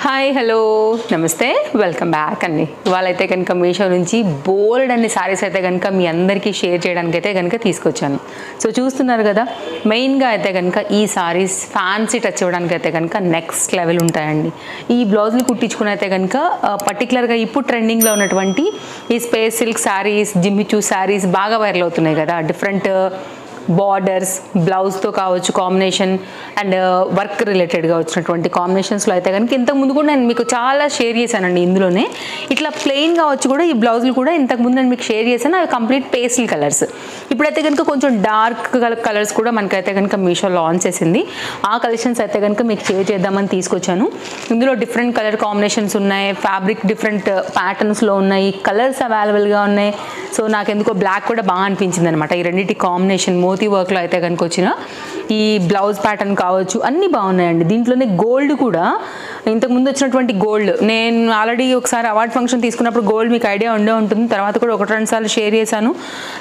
Hi hello నమస్తే welcome back అండి. ఇవాళైతే కనుక మీషో నుంచి బోల్డ్ అన్ని సారీస్ అయితే కనుక మీ అందరికీ షేర్ చేయడానికి అయితే కనుక తీసుకొచ్చాను. సో చూస్తున్నారు కదా, మెయిన్గా అయితే కనుక ఈ సారీస్ ఫ్యాన్సీ టచ్ ఇవ్వడానికి అయితే కనుక నెక్స్ట్ లెవెల్ ఉంటాయండి. ఈ బ్లౌజ్లు కుట్టించుకుని అయితే కనుక పర్టికులర్గా ఇప్పుడు ట్రెండింగ్లో ఉన్నటువంటి ఈ space silk saris, Jimmy Choo saris బాగా వైరల్ అవుతున్నాయి కదా. డిఫరెంట్ బార్డర్స్ బ్లౌజ్తో కావచ్చు కాంబినేషన్ అండ్ వర్క్ రిలేటెడ్గా వచ్చినటువంటి కాంబినేషన్స్లో అయితే కనుక ఇంతకుముందు కూడా నేను మీకు చాలా షేర్ చేశానండి. ఇందులోనే ఇట్లా ప్లెయిన్గా వచ్చి కూడా ఈ బ్లౌజులు కూడా ఇంతకుముందు నేను మీకు షేర్ చేశాను. అవి కంప్లీట్ పేస్టల్ కలర్స్. ఇప్పుడైతే కనుక కొంచెం డార్క్ కలర్స్ కూడా మనకైతే కనుక మీషో లాంచ్ చేసింది. ఆ కలెక్షన్స్ అయితే కనుక మీకు షేర్ చేద్దామని తీసుకొచ్చాను. ఇందులో డిఫరెంట్ కలర్ కాంబినేషన్స్ ఉన్నాయి, ఫ్యాబ్రిక్ డిఫరెంట్ ప్యాటర్న్స్లో ఉన్నాయి, కలర్స్ అవైలబుల్గా ఉన్నాయి. సో నాకు ఎందుకో బ్లాక్ కూడా బాగా అనిపించింది అనమాట. ఈ రెండింటి కాంబినేషన్ మోతీ వర్క్లో అయితే కనుక వచ్చిన ఈ బ్లౌజ్ ప్యాటర్న్ కావచ్చు అన్నీ బాగున్నాయండి. దీంట్లోనే గోల్డ్ కూడా ఇంతకుముందు వచ్చినటువంటి గోల్డ్ నేను ఆల్రెడీ ఒకసారి అవార్డ్ ఫంక్షన్ తీసుకున్నప్పుడు గోల్డ్ మీకు ఐడియా ఉండే ఉంటుంది. తర్వాత కూడా 1-2 సార్లు షేర్ చేశాను.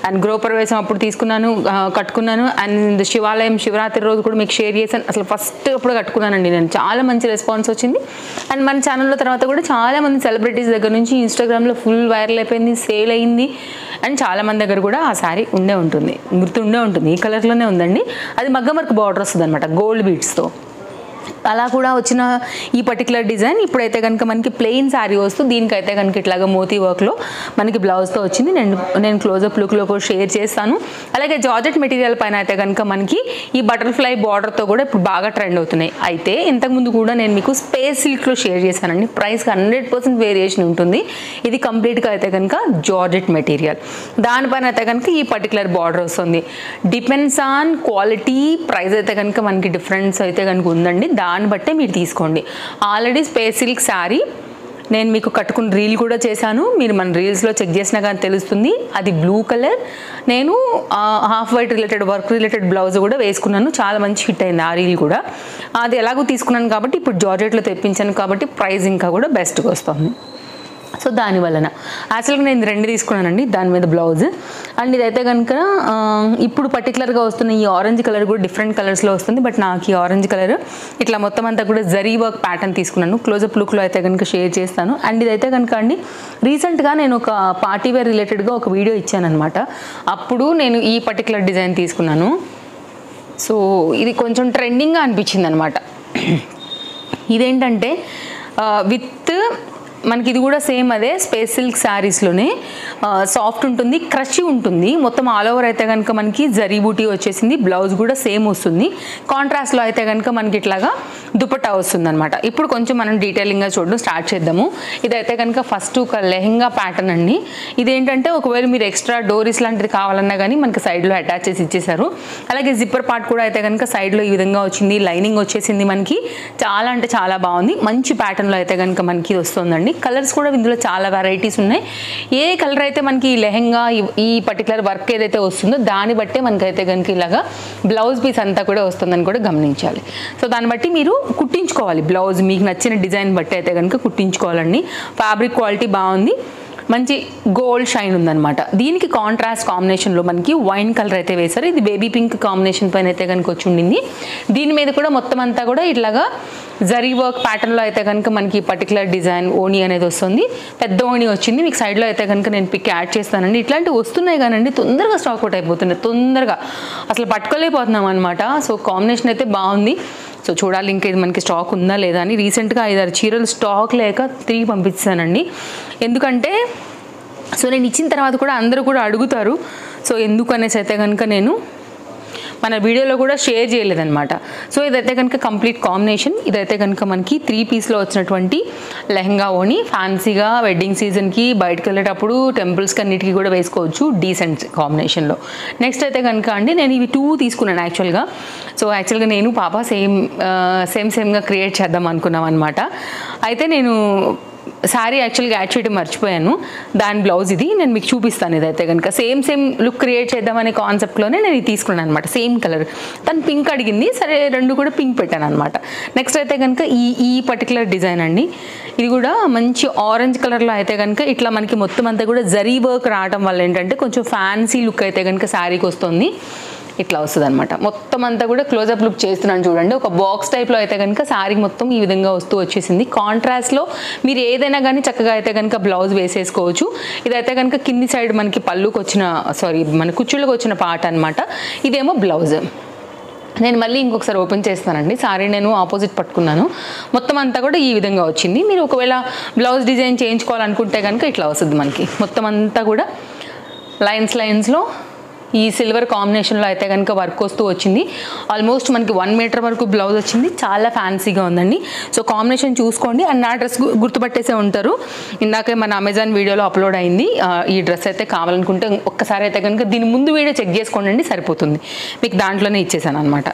అండ్ గృహప్రవేశం అప్పుడు తీసుకున్నాను, కట్టుకున్నాను. అండ్ శివాలయం శివరాత్రి రోజు కూడా మీకు షేర్ చేశాను. అసలు ఫస్ట్ అప్పుడు కట్టుకున్నానండి నేను. చాలా మంచి రెస్పాన్స్ వచ్చింది. అండ్ మన ఛానల్లో తర్వాత కూడా చాలామంది సెలబ్రిటీస్ దగ్గర నుంచి ఇన్స్టాగ్రామ్లో ఫుల్ వైరల్ అయిపోయింది, సేల్ అయింది. అండ్ చాలామంది దగ్గర కూడా ఆ శారీ గుర్తుండే ఉంటుంది. ఈ కలర్లోనే ఉందండి. అది మగ్గం వర్క్ బార్డర్ వస్తుంది అనమాట, గోల్డ్ బీడ్స్తో. అలా కూడా వచ్చిన ఈ పర్టికులర్ డిజైన్ ఇప్పుడైతే కనుక మనకి ప్లెయిన్ శారీ వస్తూ దీనికైతే కనుక ఇట్లాగా మోతీ వర్క్లో మనకి బ్లౌజ్తో వచ్చింది. నేను క్లోజప్ లుక్లో కూడా షేర్ చేస్తాను. అలాగే జార్జెట్ మెటీరియల్ పైన అయితే కనుక మనకి ఈ బటర్ఫ్లై బార్డర్తో కూడా ఇప్పుడు బాగా ట్రెండ్ అవుతున్నాయి. అయితే ఇంతకుముందు కూడా నేను మీకు స్పేస్ సిల్క్లో షేర్ చేశానండి. ప్రైస్కి 100% వేరియేషన్ ఉంటుంది. ఇది కంప్లీట్గా అయితే కనుక జార్జెట్ మెటీరియల్, దానిపైన అయితే కనుక ఈ పర్టికులర్ బార్డర్ వస్తుంది. డిపెండ్స్ ఆన్ క్వాలిటీ, ప్రైస్ అయితే కనుక మనకి డిఫరెన్స్ అయితే కనుక ఉందండి. దాన్ని బట్టే మీరు తీసుకోండి. ఆల్రెడీ స్పేస్ సిల్క్ శారీ నేను మీకు కట్టుకుని రీల్ కూడా చేశాను. మీరు మన రీల్స్లో చెక్ చేసినా కానీ తెలుస్తుంది. అది బ్లూ కలర్. నేను half white related work related blouse కూడా వేసుకున్నాను. చాలా మంచి హిట్ అయింది ఆ రీల్ కూడా. అది ఎలాగో తీసుకున్నాను కాబట్టి ఇప్పుడు జార్జెట్లో తెప్పించాను కాబట్టి ప్రైస్ ఇంకా కూడా బెస్ట్గా వస్తుంది. సో దానివలన యాక్చువల్గా నేను 2 తీసుకున్నానండి, దాని మీద బ్లౌజ్. అండ్ ఇదైతే కనుక ఇప్పుడు పర్టికులర్గా వస్తున్న ఈ ఆరెంజ్ కలర్ కూడా డిఫరెంట్ కలర్స్లో వస్తుంది. బట్ నాకు ఈ ఆరెంజ్ కలర్ ఇట్లా మొత్తం అంతా కూడా జరీ వర్క్ ప్యాటర్న్ తీసుకున్నాను. క్లోజప్ లుక్లో అయితే కనుక షేర్ చేస్తాను. అండ్ ఇదైతే కనుక అండి రీసెంట్గా నేను ఒక పార్టీ వేర్ రిలేటెడ్గా ఒక వీడియో ఇచ్చానమాట. అప్పుడు నేను ఈ పర్టికులర్ డిజైన్ తీసుకున్నాను. సో ఇది కొంచెం ట్రెండింగ్గా అనిపించింది అనమాట. ఇదేంటంటే విత్ మనకి ఇది కూడా సేమ్ అదే స్పేస్ సిల్క్ శారీస్లోనే సాఫ్ట్ ఉంటుంది, క్రషీ ఉంటుంది. మొత్తం ఆల్ ఓవర్ అయితే కనుక మనకి జరీ బూటీ వచ్చేసింది. బ్లౌజ్ కూడా సేమ్ వస్తుంది. కాంట్రాస్ట్లో అయితే కనుక మనకి ఇట్లాగా దుపట్టా వస్తుంది అనమాట. ఇప్పుడు కొంచెం మనం డీటెయిలింగ్గా చూడడం స్టార్ట్ చేద్దాము. ఇదైతే కనుక ఫస్ట్ ఒక లెహెంగా ప్యాటర్న్ అండి. ఇదేంటంటే ఒకవేళ మీరు ఎక్స్ట్రా డోరీస్ లాంటిది కావాలన్నా కానీ మనకి సైడ్లో అటాచ్ చేసి ఇచ్చేసారు. అలాగే జిప్పర్ పార్ట్ కూడా అయితే కనుక సైడ్లో ఈ విధంగా వచ్చింది. లైనింగ్ వచ్చేసింది మనకి. చాలా అంటే చాలా బాగుంది. మంచి ప్యాటర్న్లో అయితే కనుక మనకి వస్తుందండి. కలర్స్ కూడా ఇందులో చాలా వెరైటీస్ ఉన్నాయి. ఏ కలర్ అయితే మనకి లెహెంగా ఈ పర్టికులర్ వర్క్ ఏదైతే వస్తుందో దాన్ని బట్టే మనకైతే కనుక ఇలాగా బ్లౌజ్ పీస్ అంతా కూడా వస్తుందని కూడా గమనించాలి. సో దాన్ని బట్టి మీరు కుట్టించుకోవాలి. బ్లౌజ్ మీకు నచ్చిన డిజైన్ బట్టి అయితే కనుక కుట్టించుకోవాలండి. ఫ్యాబ్రిక్ క్వాలిటీ బాగుంది, మంచి గోల్డ్ షైన్ ఉందన్నమాట. దీనికి కాంట్రాస్ట్ కాంబినేషన్లో మనకి వైన్ కలర్ అయితే వేశారు. ఇది బేబీ పింక్ కాంబినేషన్ పైన అయితే కనుక వచ్చి ఉండింది. దీని మీద కూడా మొత్తం అంతా కూడా ఇట్లాగా జరీ వర్క్ ప్యాటర్న్లో అయితే కనుక మనకి పర్టికులర్ డిజైన్ ఓణి అనేది వస్తుంది. పెద్ద ఓణి వచ్చింది. మీకు సైడ్లో అయితే కనుక నేను పిక్ యాడ్ చేస్తానండి. ఇట్లాంటివి వస్తున్నాయి కానండి తొందరగా స్టాక్ అవుట్ అయిపోతున్నాయి. తొందరగా అసలు పట్టుకోలేకపోతున్నాం అనమాట. సో కాంబినేషన్ అయితే బాగుంది. సో చూడాలి ఇంకా ఇది మనకి స్టాక్ ఉందా లేదా అని. రీసెంట్గా 5-6 చీరలు స్టాక్ లేక తిరిగి పంపించానండి. ఎందుకంటే సో నేను ఇచ్చిన తర్వాత కూడా అందరూ కూడా అడుగుతారు. సో ఎందుకు అనేసి అయితే కనుక నేను మన వీడియోలో కూడా షేర్ చేయలేదన్నమాట. సో ఇదైతే కనుక కంప్లీట్ కాంబినేషన్. ఇదైతే కనుక మనకి 3 పీస్లో వచ్చినటువంటి లెహంగా ఓని. ఫ్యాన్సీగా వెడ్డింగ్ సీజన్కి బయటకు వెళ్ళేటప్పుడు టెంపుల్స్కి అన్నిటికీ కూడా వేసుకోవచ్చు డీసెంట్ కాంబినేషన్లో. నెక్స్ట్ అయితే కనుక అండి నేను ఇవి 2 తీసుకున్నాను యాక్చువల్గా. సో యాక్చువల్గా నేను పాప సేమ్గా క్రియేట్ చేద్దాం అనుకున్నాం అనమాట. అయితే నేను శారీ యాక్చువల్గా యాడ్ చేయడం మర్చిపోయాను. దాని బ్లౌజ్ ఇది నేను మీకు చూపిస్తాను. ఇదైతే కనుక సేమ్ లుక్ క్రియేట్ చేద్దామనే కాన్సెప్ట్లోనే నేను ఇది తీసుకున్నాను అనమాట. సేమ్ కలర్ తను పింక్ అడిగింది, సరే 2 కూడా పింక్ పెట్టాను అనమాట. నెక్స్ట్ అయితే కనుక ఈ పర్టికులర్ డిజైన్ అండి. ఇది కూడా మంచి ఆరెంజ్ కలర్లో అయితే కనుక ఇట్లా మనకి మొత్తం అంతా కూడా జరీ వర్క్ రావడం వల్ల ఏంటంటే కొంచెం ఫ్యాన్సీ లుక్ అయితే కనుక శారీకి వస్తుంది. ఇట్లా వస్తుంది అనమాట. మొత్తం అంతా కూడా క్లోజప్ లుక్ చేస్తున్నాను చూడండి. ఒక బాక్స్ టైప్లో అయితే కనుక శారీ మొత్తం ఈ విధంగా వస్తూ వచ్చేసింది. కాంట్రాస్ట్లో మీరు ఏదైనా కానీ చక్కగా అయితే కనుక బ్లౌజ్ వేసేసుకోవచ్చు. ఇదైతే కనుక కింది సైడ్ మనకి పళ్ళుకి వచ్చిన మన కుచ్చుళ్ళకి వచ్చిన పార్ట్ అనమాట. ఇదేమో బ్లౌజ్. నేను మళ్ళీ ఇంకొకసారి ఓపెన్ చేస్తానండి. సారీ నేను ఆపోజిట్ పట్టుకున్నాను. మొత్తం అంతా కూడా ఈ విధంగా వచ్చింది. మీరు ఒకవేళ బ్లౌజ్ డిజైన్ చేయించుకోవాలనుకుంటే కనుక ఇట్లా వస్తుంది మనకి. మొత్తం అంతా కూడా లైన్స్లో ఈ సిల్వర్ కాంబినేషన్లో అయితే కనుక వర్క్ వస్తూ వచ్చింది. ఆల్మోస్ట్ మనకి 1 మీటర్ వరకు బ్లౌజ్ వచ్చింది. చాలా ఫ్యాన్సీగా ఉందండి. సో కాంబినేషన్ చూసుకోండి. అండ్ నా డ్రెస్ గుర్తుపట్టేసే ఉంటారు. ఇందాకే మన అమెజాన్ వీడియోలో అప్లోడ్ అయింది. ఈ డ్రెస్ అయితే కావాలనుకుంటే ఒక్కసారి అయితే కనుక దీని ముందు వీడియో చెక్ చేసుకోండి, సరిపోతుంది. మీకు దాంట్లోనే ఇచ్చేసాను అనమాట.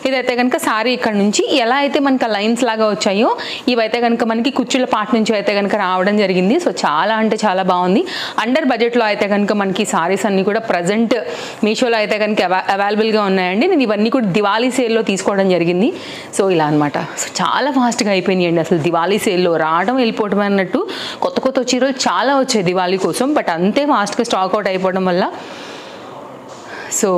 ఇదైతే కనుక సారీ ఇక్కడ నుంచి ఎలా అయితే మనకి లైన్స్ లాగా వచ్చాయో ఇవైతే కనుక మనకి కుచ్చుల పార్ట్ నుంచి అయితే కనుక రావడం జరిగింది. సో చాలా అంటే చాలా బాగుంది. అండర్ బడ్జెట్లో అయితే కనుక మనకి సారీస్ అన్నీ కూడా ప్రజెంట్ మీషోలో అయితే కనుక అవైలబుల్గా ఉన్నాయండి. నేను ఇవన్నీ కూడా దివాళీ సేల్లో తీసుకోవడం జరిగింది. సో ఇలా అనమాట. సో చాలా ఫాస్ట్గా అయిపోయినాయండి. అసలు దివాళీ సేల్లో రావడం వెళ్ళిపోవడం అన్నట్టు కొత్త చీరలు చాలా వచ్చాయి దివాళీ కోసం. బట్ అంతే ఫాస్ట్గా స్టాక్ అవుట్ అయిపోవడం వల్ల సో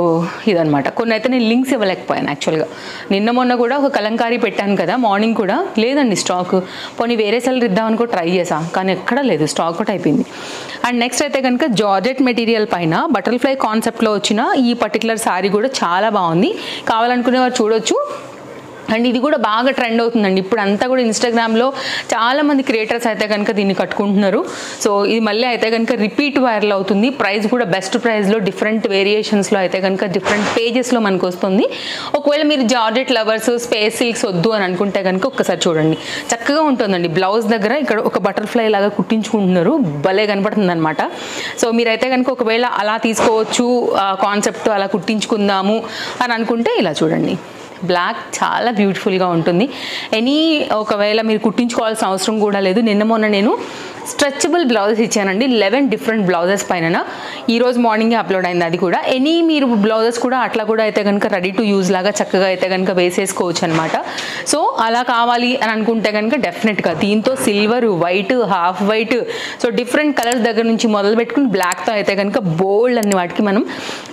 ఇదనమాట. కొన్ని అయితే నేను లింక్స్ ఇవ్వలేకపోయాను యాక్చువల్గా. నిన్న మొన్న కూడా ఒక కలంకారీ పెట్టాను కదా, మార్నింగ్ కూడా లేదండి స్టాక్. పోనీ వేరే సెల్లర్ ఇద్దామని కూడా ట్రై చేసా, కానీ ఎక్కడా లేదు, స్టాక్ అవుట్ అయిపోయింది. అండ్ నెక్స్ట్ అయితే కనుక జార్జెట్ మెటీరియల్ పైన బటర్ఫ్లై కాన్సెప్ట్లో వచ్చిన ఈ పర్టికులర్ శారీ కూడా చాలా బాగుంది. కావాలనుకునే వారు చూడొచ్చు. అండ్ ఇది కూడా బాగా ట్రెండ్ అవుతుందండి. ఇప్పుడు అంతా కూడా ఇన్స్టాగ్రామ్లో చాలామంది క్రియేటర్స్ అయితే కనుక దీన్ని కట్టుకుంటున్నారు. సో ఇది మళ్ళీ అయితే కనుక రిపీట్ వైరల్ అవుతుంది. ప్రైస్ కూడా బెస్ట్ ప్రైస్లో డిఫరెంట్ వేరియేషన్స్లో అయితే కనుక డిఫరెంట్ పేజెస్లో మనకు వస్తుంది. ఒకవేళ మీరు జార్జెట్ లవర్స్ స్పేస్ సిల్క్స్ వద్దు అని అనుకుంటే కనుక ఒక్కసారి చూడండి, చక్కగా ఉంటుందండి. బ్లౌజ్ దగ్గర ఇక్కడ ఒక బటర్ఫ్లై లాగా కుట్టించుకుంటున్నారు, భలే కనపడుతుంది అనమాట. సో మీరైతే కనుక ఒకవేళ అలా తీసుకోవచ్చు, కాన్సెప్ట్ అలా కుట్టించుకుందాము అని అనుకుంటే ఇలా చూడండి. బ్లాక్ చాలా బ్యూటిఫుల్గా ఉంటుంది. ఒకవేళ మీరు కుట్టించుకోవాల్సిన అవసరం కూడా లేదు. నిన్న మొన్న నేను స్ట్రెచబుల్ బ్లౌజెస్ ఇచ్చానండి, 11 డిఫరెంట్ బ్లౌజెస్ పైన. ఈరోజు మార్నింగే అప్లోడ్ అయింది అది కూడా. మీరు బ్లౌజెస్ కూడా అట్లా కూడా అయితే కనుక రెడీ టు యూజ్ లాగా చక్కగా అయితే కనుక వేసేసుకోవచ్చు అనమాట. సో అలా కావాలి అని అనుకుంటే కనుక డెఫినెట్గా దీంతో silver, white, half white, so different colours దగ్గర నుంచి మొదలు పెట్టుకుని బ్లాక్తో అయితే కనుక బోల్డ్ అన్ని వాటికి మనం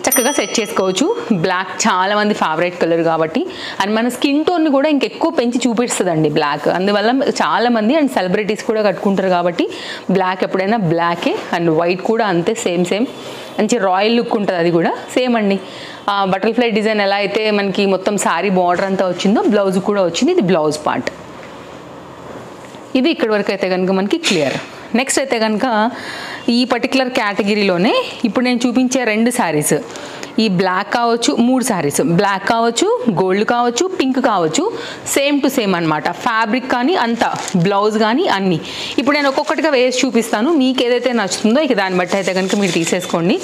చక్కగా సెట్ చేసుకోవచ్చు. బ్లాక్ చాలా మంది ఫేవరెట్ కలర్ కాబట్టి, అండ్ మన స్కిన్ టోన్ని కూడా ఇంకెక్కువ పెంచి చూపిస్తుందండి బ్లాక్. అందువల్ల చాలామంది అండ్ సెలబ్రిటీస్ కూడా కట్టుకుంటారు కాబట్టి బ్లాక్ ఎప్పుడైనా బ్లాకే. అండ్ వైట్ కూడా అంతే, సేమ్ మంచి రాయల్ లుక్ ఉంటుంది. అది కూడా సేమ్ అండి. బటర్ఫ్లై డిజైన్ ఎలా అయితే మనకి మొత్తం శారీ బార్డర్ అంతా వచ్చిందో బ్లౌజ్ కూడా వచ్చింది. ఇది బ్లౌజ్ పార్ట్. ఇది ఇక్కడి వరకు అయితే కనుక మనకి క్లియర్. నెక్స్ట్ అయితే కనుక ఈ పర్టికులర్ కేటగిరీలోనే ఇప్పుడు నేను చూపించే 2 శారీస్, ఈ బ్లాక్ కావచ్చు, 3 శారీస్, బ్లాక్ కావచ్చు, గోల్డ్ కావచ్చు, పింక్ కావచ్చు, సేమ్ టు సేమ్ అనమాట. ఫ్యాబ్రిక్ కానీ అంతా, బ్లౌజ్ కానీ అన్నీ. ఇప్పుడు నేను ఒక్కొక్కటిగా వేసి చూపిస్తాను. మీకు ఏదైతే నచ్చుతుందో ఇక దాన్ని బట్టి అయితే కనుక మీరు తీసేసుకోండి.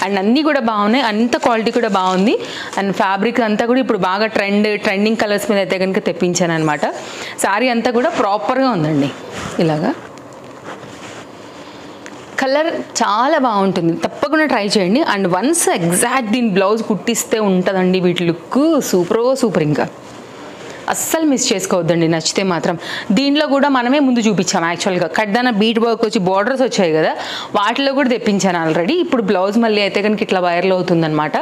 అండ్ అన్నీ కూడా బాగున్నాయి, అంత క్వాలిటీ కూడా బాగుంది. అండ్ ఫ్యాబ్రిక్ అంతా కూడా ఇప్పుడు బాగా ట్రెండింగ్ కలర్స్ మీద అయితే కనుక తెప్పించాను అనమాట. శారీ అంతా కూడా ప్రాపర్గా ఉందండి. ఇలాగా కలర్ చాలా బాగుంటుంది, తప్పకుండా ట్రై చేయండి. అండ్ వన్స్ ఎగ్జాక్ట్ దీని బ్లౌజ్ కుట్టిస్తే ఉంటుందండి వీటి లుక్ సూపర్. ఇంకా అస్సలు మిస్ చేసుకోవద్దండి నచ్చితే మాత్రం. దీంట్లో కూడా మనమే ముందు చూపించాము యాక్చువల్గా. కడ్దాన బీట్ వర్క్ వచ్చి బార్డర్స్ వచ్చాయి కదా, వాటిలో కూడా తెప్పించాను ఆల్రెడీ. ఇప్పుడు బ్లౌజ్ మళ్ళీ అయితే కనుక ఇట్లా వైరల్ అవుతుందన్నమాట.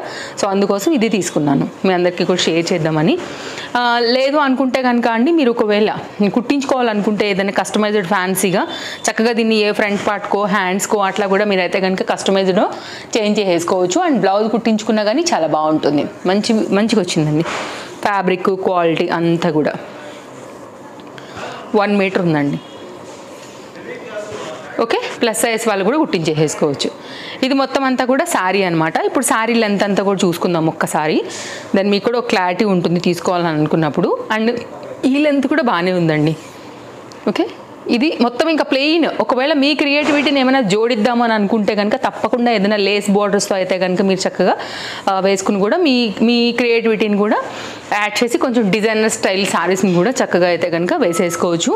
సో అందుకోసం ఇది తీసుకున్నాను, మీ అందరికీ కూడా షేర్ చేద్దామని. లేదు అనుకుంటే కనుక అండి, మీరు ఒకవేళ కుట్టించుకోవాలనుకుంటే ఏదైనా కస్టమైజ్డ్ ఫ్యాన్సీగా చక్కగా దీన్ని ఏ ఫ్రంట్ పార్ట్కో హ్యాండ్స్కో అట్లా కూడా మీరైతే కనుక కస్టమైజ్డ్ చేంజ్ చేసుకోవచ్చు. అండ్ బ్లౌజ్ కుట్టించుకున్నా కానీ చాలా బాగుంటుంది. మంచిగా వచ్చిందండి. ఫ్యాబ్రిక్ క్వాలిటీ అంతా కూడా 1 మీటర్ ఉందండి. ఓకే, ప్లస్ సైజ్ వాళ్ళు కూడా కుట్టించేసుకోవచ్చు. ఇది మొత్తం అంతా కూడా శారీ అనమాట. ఇప్పుడు శారీ లెంత్ అంతా కూడా చూసుకుందాం ఒక్కసారి. దాన్ని మీకు కూడా ఒక క్లారిటీ ఉంటుంది తీసుకోవాలని అనుకున్నప్పుడు. అండ్ ఈ లెంత్ కూడా బాగానే ఉందండి. ఓకే, ఇది మొత్తం ఇంకా ప్లెయిన్. ఒకవేళ మీ క్రియేటివిటీని ఏమైనా జోడిద్దామని అని అనుకుంటే కనుక తప్పకుండా ఏదైనా లేస్ బోర్డర్స్తో అయితే కనుక మీరు చక్కగా వేసుకుని కూడా మీ క్రియేటివిటీని కూడా యాడ్ చేసి కొంచెం డిజైనర్ స్టైల్ శారీస్ని కూడా చక్కగా అయితే కనుక వేసేసుకోవచ్చు.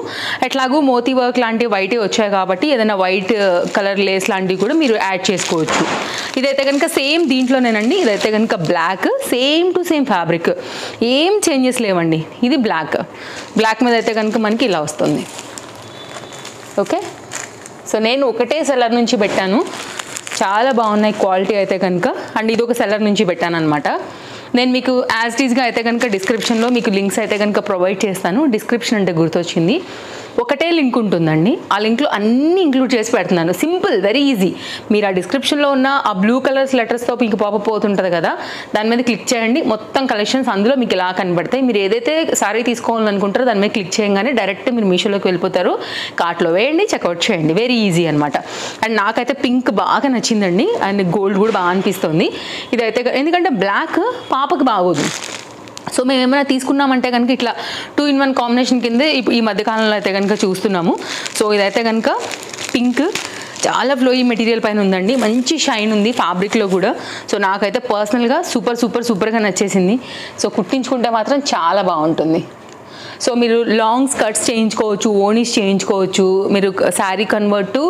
ఎట్లాగూ మోతీ వర్క్ లాంటివి వైటే వచ్చాయి కాబట్టి ఏదైనా వైట్ కలర్ లేస్ లాంటివి కూడా మీరు యాడ్ చేసుకోవచ్చు. ఇదైతే కనుక సేమ్ దీంట్లోనేనండి. ఇదైతే కనుక black, same to same fabric, ఏం చేంజెస్ లేవండి. ఇది బ్లాక్ మీద అయితే కనుక మనకి ఇలా వస్తుంది. ఓకే, సో నేను ఒకటే సెల్లర్ నుంచి పెట్టాను, చాలా బాగున్నాయి క్వాలిటీ అయితే కనుక. అండ్ ఇది ఒక సెల్లర్ నుంచి పెట్టాను అనమాట. నేను మీకు యాజ్ ఇట్ ఈస్గా అయితే కనుక డిస్క్రిప్షన్లో మీకు లింక్స్ అయితే కనుక ప్రొవైడ్ చేస్తాను. డిస్క్రిప్షన్ అంటే గుర్తొచ్చింది, ఒకటే లింక్ ఉంటుందండి. ఆ లింక్లో అన్నీ ఇంక్లూడ్ చేసి పెడుతున్నాను. Simple, very easy. మీరు ఆ డిస్క్రిప్షన్లో ఉన్న ఆ బ్లూ కలర్స్ లెటర్స్తో మీకు పాపప్ అవుతుంటుంది కదా, దాని మీద క్లిక్ చేయండి. మొత్తం కలెక్షన్స్ అందులో మీకు ఇలా కనబడతాయి. మీరు ఏదైతే సారీ తీసుకోవాలనుకుంటారో దాని మీద క్లిక్ చేయగానే డైరెక్ట్ మీరు మీషోలోకి వెళ్ళిపోతారు. కార్ట్లో వేయండి, చెక్అవుట్ చేయండి. వెరీ ఈజీ అనమాట. అండ్ నాకైతే పింక్ బాగా నచ్చిందండి. అండ్ గోల్డ్ కూడా బాగా అనిపిస్తుంది. ఇదైతే ఎందుకంటే బ్లాక్ పాపకు బాగోదు. సో మేము ఏమైనా తీసుకున్నామంటే కనుక ఇట్లా 2-in-1 కాంబినేషన్ కిందే ఈ మధ్యకాలంలో అయితే కనుక చూస్తున్నాము. సో ఇదైతే కనుక పింక్ చాలా ఫ్లోయీ మెటీరియల్ పైన ఉందండి. మంచి షైన్ ఉంది ఫ్యాబ్రిక్లో కూడా. సో నాకైతే పర్సనల్గా సూపర్గా నచ్చేసింది. సో కుట్టించుకుంటే మాత్రం చాలా బాగుంటుంది. సో మీరు లాంగ్ స్కర్ట్స్ చేయించుకోవచ్చు, ఓనీస్ చేయించుకోవచ్చు. మీరు sari convert to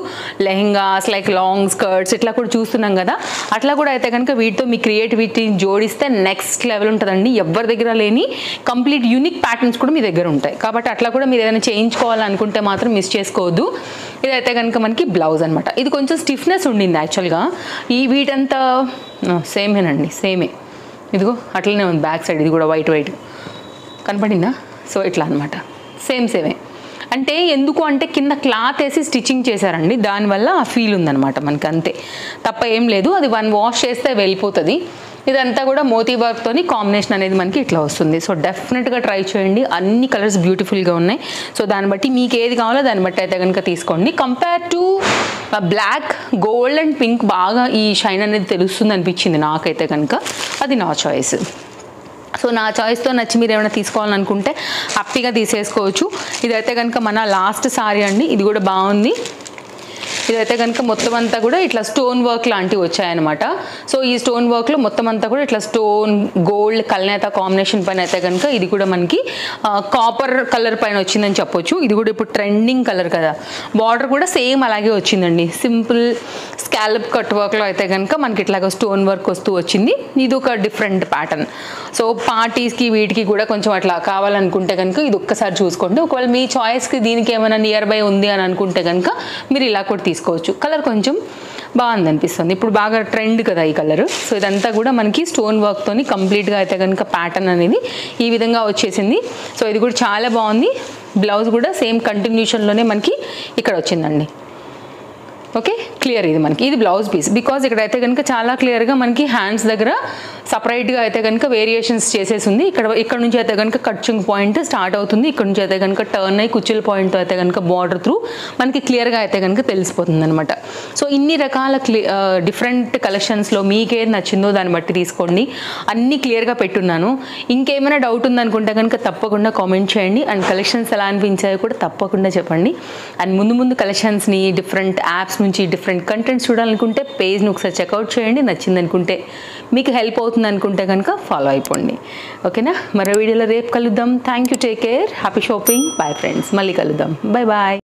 lehengas like long skirts ఇట్లా కూడా చూస్తున్నాం కదా, అట్లా కూడా అయితే కనుక వీటితో మీ క్రియేటివిటీని జోడిస్తే నెక్స్ట్ లెవెల్ ఉంటుందండి. ఎవరి దగ్గర లేని కంప్లీట్ యూనిక్ ప్యాటర్న్స్ కూడా మీ దగ్గర ఉంటాయి. కాబట్టి అట్లా కూడా మీరు ఏదైనా చేయించుకోవాలనుకుంటే మాత్రం మిస్ చేసుకోవద్దు. ఇదైతే కనుక మనకి బ్లౌజ్ అనమాట. ఇది కొంచెం స్టిఫ్నెస్ ఉండింది యాక్చువల్గా. ఈ వీటంతా సేమేనండి, సేమే. ఇదిగో అట్లనే ఉంది బ్యాక్ సైడ్. ఇది కూడా వైట్ కనపడిందా? సో ఇట్లా అనమాట, సేమే. అంటే ఎందుకు అంటే కింద క్లాత్ వేసి స్టిచ్చింగ్ చేశారండి, దానివల్ల ఆ ఫీల్ ఉందన్నమాట మనకి, అంతే తప్ప ఏం లేదు. అది 1 వాష్ చేస్తే వెళ్ళిపోతుంది. ఇదంతా కూడా మోతీ వర్క్తోని కాంబినేషన్ అనేది మనకి ఇట్లా వస్తుంది. సో డెఫినెట్గా ట్రై చేయండి. అన్ని కలర్స్ బ్యూటిఫుల్గా ఉన్నాయి. సో దాన్ని బట్టి మీకు ఏది కావాలో దాన్ని బట్టి అయితే కనుక తీసుకోండి. Compare to black, gold and pink బాగా ఈ షైన్ అనేది తెలుస్తుంది అనిపించింది నాకైతే కనుక. అది నా చాయిస్. సో నా చాయిస్తో నచ్చి మీరు ఏమైనా తీసుకోవాలనుకుంటే హ్యాపీగా తీసేసుకోవచ్చు. ఇదైతే కనుక మన లాస్ట్ సారీ అండి. ఇది కూడా బాగుంది. ఇదైతే కనుక మొత్తం అంతా కూడా ఇట్లా స్టోన్ వర్క్ లాంటివి వచ్చాయన్నమాట. సో ఈ స్టోన్ వర్క్లో మొత్తం అంతా కూడా ఇట్లా స్టోన్, గోల్డ్, కల్నేత కాంబినేషన్ పైన అయితే కనుక ఇది కూడా మనకి కాపర్ కలర్ పైన వచ్చిందని చెప్పొచ్చు. ఇది కూడా ఇప్పుడు ట్రెండింగ్ కలర్ కదా. బార్డర్ కూడా సేమ్ అలాగే వచ్చిందండి. సింపుల్ స్కాలప్ కట్ వర్క్లో అయితే కనుక మనకి ఇట్లాగా స్టోన్ వర్క్ వస్తూ వచ్చింది. ఇది ఒక డిఫరెంట్ ప్యాటర్న్. సో పార్టీస్కి వీటికి కూడా కొంచెం అట్లా కావాలనుకుంటే కనుక ఇది ఒక్కసారి చూసుకోండి. ఒకవేళ మీ చాయిస్కి దీనికి ఏమైనా నియర్ బై ఉంది అని అనుకుంటే కనుక మీరు ఇలా కూడా తీసుకోవచ్చు. కలర్ కొంచెం బాగుంది అనిపిస్తుంది. ఇప్పుడు బాగా ట్రెండ్ కదా ఈ కలర్. సో ఇదంతా కూడా మనకి స్టోన్ వర్క్తోని కంప్లీట్గా అయితే కనుక ప్యాటర్న్ అనేది ఈ విధంగా వచ్చేసింది. సో ఇది కూడా చాలా బాగుంది. బ్లౌజ్ కూడా సేమ్ కంటిన్యూషన్లోనే మనకి ఇక్కడ వచ్చిందండి. Okay, clear. ఇది మనకి ఇది బ్లౌజ్ పీస్. బికాజ్ ఇక్కడైతే కనుక చాలా క్లియర్గా మనకి హ్యాండ్స్ దగ్గర సపరేట్గా అయితే కనుక వేరియేషన్స్ చేసేసింది. ఇక్కడ నుంచి అయితే కనుక కట్చింగ్ పాయింట్ స్టార్ట్ అవుతుంది. ఇక్కడ నుంచి అయితే కనుక టర్న్ అయ్యి కుచ్చిల పాయింట్తో అయితే కనుక బార్డర్ త్రూ మనకి క్లియర్గా అయితే కనుక తెలిసిపోతుంది అనమాట. సో ఇన్ని రకాల డిఫరెంట్ కలెక్షన్స్లో మీకేది నచ్చిందో దాన్ని బట్టి తీసుకోండి. అన్నీ క్లియర్గా పెట్టున్నాను. ఇంకేమైనా డౌట్ ఉందనుకుంటే కనుక తప్పకుండా కామెంట్ చేయండి. అండ్ కలెక్షన్స్ ఎలా అనిపించాయో కూడా తప్పకుండా చెప్పండి. అండ్ ముందు కలెక్షన్స్ని డిఫరెంట్ యాప్స్ నుంచి డిఫరెంట్ కంటెంట్స్ చూడాలనుకుంటే పేజ్ని ఒకసారి చెక్అవుట్ చేయండి. నచ్చింది అనుకుంటే, మీకు హెల్ప్ అవుతుంది అనుకుంటే కనుక ఫాలో అయిపోండి. ఓకేనా? మరో వీడియోలో రేపు కలుద్దాం. Thank you, take care, happy shopping, bye friends. మళ్ళీ కలుద్దాం. బాయ్.